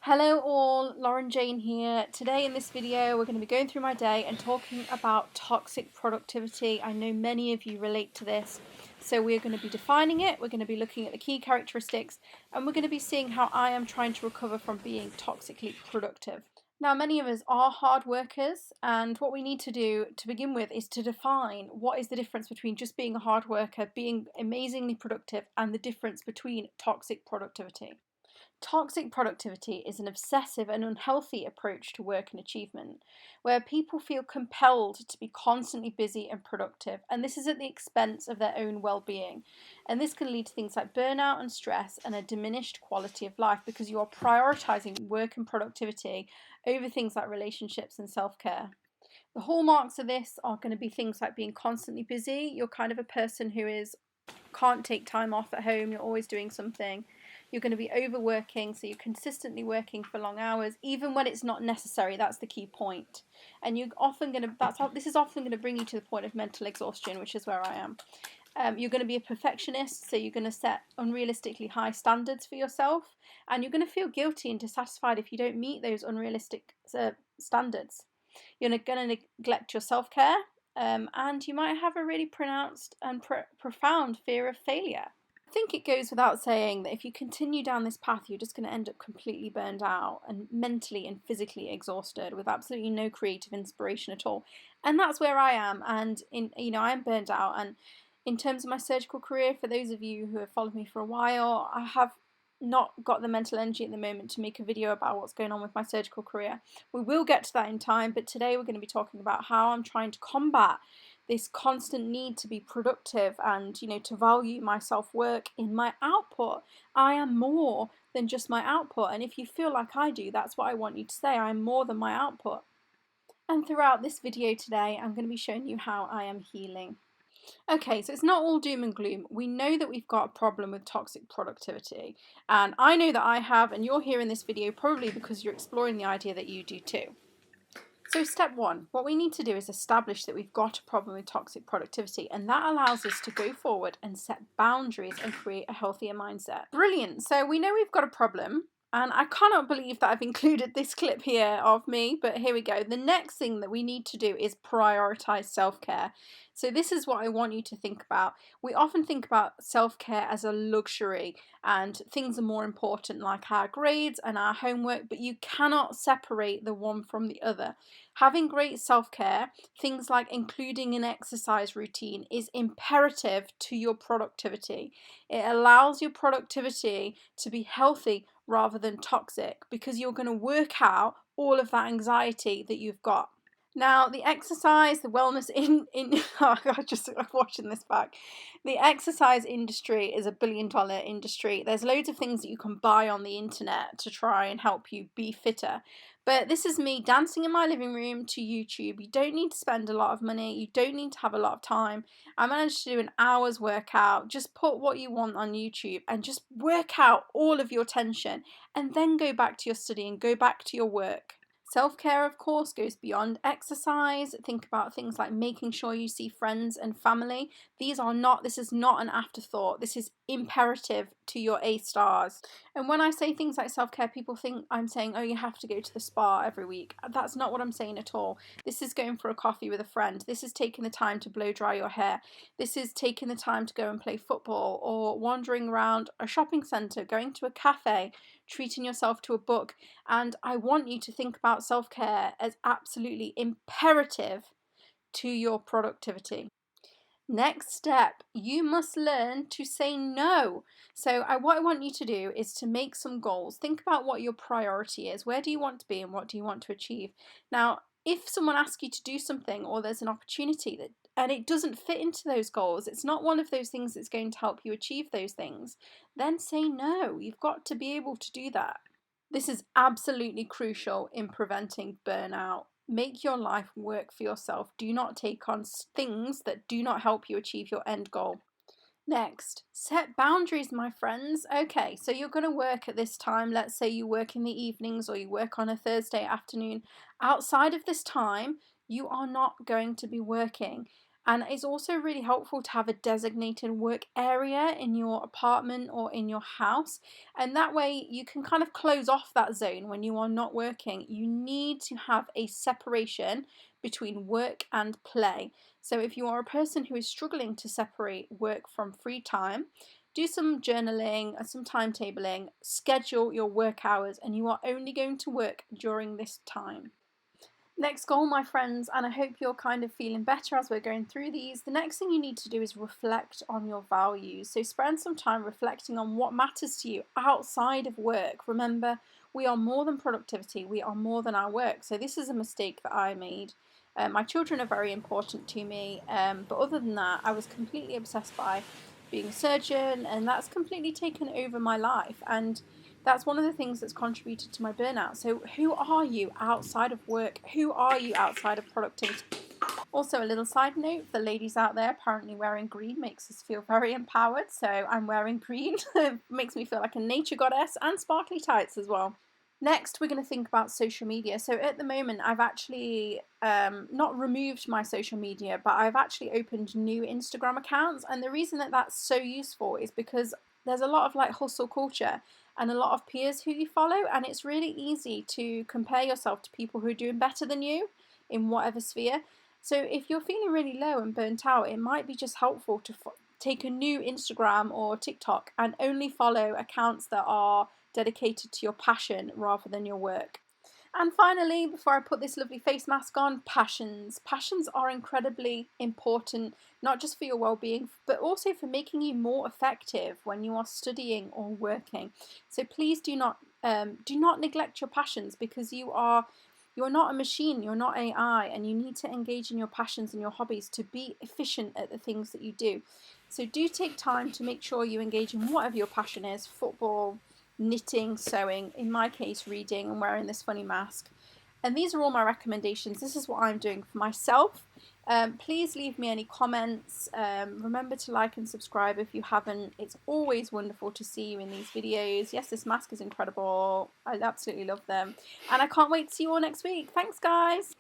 Hello all, Lauren-Jane here. Today in this video we're going to be going through my day and talking about toxic productivity. I know many of you relate to this, so we're going to be defining it, we're going to be looking at the key characteristics, and we're going to be seeing how I am trying to recover from being toxically productive. Now, many of us are hard workers, and what we need to do to begin with is to define what is the difference between just being a hard worker, being amazingly productive, and the difference between toxic productivity. Toxic productivity is an obsessive and unhealthy approach to work and achievement, where people feel compelled to be constantly busy and productive, and this is at the expense of their own well-being. And this can lead to things like burnout and stress and a diminished quality of life because you are prioritizing work and productivity over things like relationships and self-care. The hallmarks of this are going to be things like being constantly busy. You're kind of a person who can't take time off at home, you're always doing something. You're going to be overworking, so you're consistently working for long hours, even when it's not necessary. That's the key point. And you're often going to, this is often going to bring you to the point of mental exhaustion, which is where I am. You're going to be a perfectionist, so you're going to set unrealistically high standards for yourself, and you're going to feel guilty and dissatisfied if you don't meet those unrealistic standards. You're going to neglect your self-care, and you might have a really pronounced and profound fear of failure. I think it goes without saying that if you continue down this path, you're just going to end up completely burned out and mentally and physically exhausted with absolutely no creative inspiration at all. And that's where I am. And I am burned out. And in terms of my surgical career, for those of you who have followed me for a while, I have not got the mental energy at the moment to make a video about what's going on with my surgical career. We will get to that in time, but today we're going to be talking about how I'm trying to combat this constant need to be productive and, to value my self-work in my output. I am more than just my output, and if you feel like I do, that's what I want you to say. I'm more than my output. And throughout this video today, I'm going to be showing you how I am healing. Okay, so it's not all doom and gloom. We know that we've got a problem with toxic productivity, and I know that I have, and you're here in this video probably because you're exploring the idea that you do too. So step one, what we need to do is establish that we've got a problem with toxic productivity, and that allows us to go forward and set boundaries and create a healthier mindset. Brilliant. So we know we've got a problem, and I cannot believe that I've included this clip here of me, but here we go. The next thing that we need to do is prioritize self-care. So this is what I want you to think about. We often think about self-care as a luxury and things are more important like our grades and our homework, but you cannot separate the one from the other. Having great self-care, things like including an exercise routine, is imperative to your productivity. It allows your productivity to be healthy rather than toxic because you're going to work out all of that anxiety that you've got. Now, the exercise, the wellness I'm watching this back. The exercise industry is $1 billion industry. There's loads of things that you can buy on the internet to try and help you be fitter. But this is me dancing in my living room to YouTube. You don't need to spend a lot of money. You don't need to have a lot of time. I managed to do an hour's workout. Just put what you want on YouTube and just work out all of your tension and then go back to your study and go back to your work. Self-care, of course, goes beyond exercise. Think about things like making sure you see friends and family. This is not an afterthought. This is imperative to your A stars. And when I say things like self-care, people think I'm saying, oh, you have to go to the spa every week. That's not what I'm saying at all. This is going for a coffee with a friend. This is taking the time to blow dry your hair. This is taking the time to go and play football or wandering around a shopping centre, going to a cafe, treating yourself to a book. And I want you to think about self-care as absolutely imperative to your productivity. Next step, you must learn to say no. So what I want you to do is to make some goals. Think about what your priority is. Where do you want to be and what do you want to achieve? Now, if someone asks you to do something or there's an opportunity and it doesn't fit into those goals, it's not one of those things that's going to help you achieve those things, then say no. You've got to be able to do that. This is absolutely crucial in preventing burnout. Make your life work for yourself. Do not take on things that do not help you achieve your end goal. Next, set boundaries, my friends. Okay, so you're going to work at this time. Let's say you work in the evenings or you work on a Thursday afternoon. Outside of this time, you are not going to be working. And it's also really helpful to have a designated work area in your apartment or in your house. And that way you can kind of close off that zone when you are not working. You need to have a separation between work and play. So if you are a person who is struggling to separate work from free time, do some journaling and some timetabling, schedule your work hours, and you are only going to work during this time. Next goal, my friends, and I hope you're kind of feeling better as we're going through these. The next thing you need to do is reflect on your values. So spend some time reflecting on what matters to you outside of work. Remember, we are more than productivity, we are more than our work. So this is a mistake that I made. My children are very important to me, but other than that, I was completely obsessed by being a surgeon, and that's completely taken over my life. And that's one of the things that's contributed to my burnout. So who are you outside of work? Who are you outside of productivity? Also, a little side note, for ladies out there, apparently wearing green makes us feel very empowered. So I'm wearing green. It makes me feel like a nature goddess, and sparkly tights as well. Next, we're going to think about social media. So at the moment, I've actually not removed my social media, but I've actually opened new Instagram accounts. And the reason that that's so useful is because there's a lot of like hustle culture and a lot of peers who you follow, and it's really easy to compare yourself to people who are doing better than you in whatever sphere. So if you're feeling really low and burnt out, it might be just helpful to take a new Instagram or TikTok and only follow accounts that are dedicated to your passion rather than your work. And finally, before I put this lovely face mask on, passions. Passions are incredibly important, not just for your well-being, but also for making you more effective when you are studying or working. So please do not neglect your passions, because you're not a machine, you're not AI, and you need to engage in your passions and your hobbies to be efficient at the things that you do. So do take time to make sure you engage in whatever your passion is: football, knitting, sewing, in my case reading and wearing this funny mask. And these are all my recommendations. This is what I'm doing for myself. Please leave me any comments. Remember to like and subscribe if you haven't. It's always wonderful to see you in these videos. Yes, this mask is incredible. I absolutely love them. And I can't wait to see you all next week. Thanks, guys.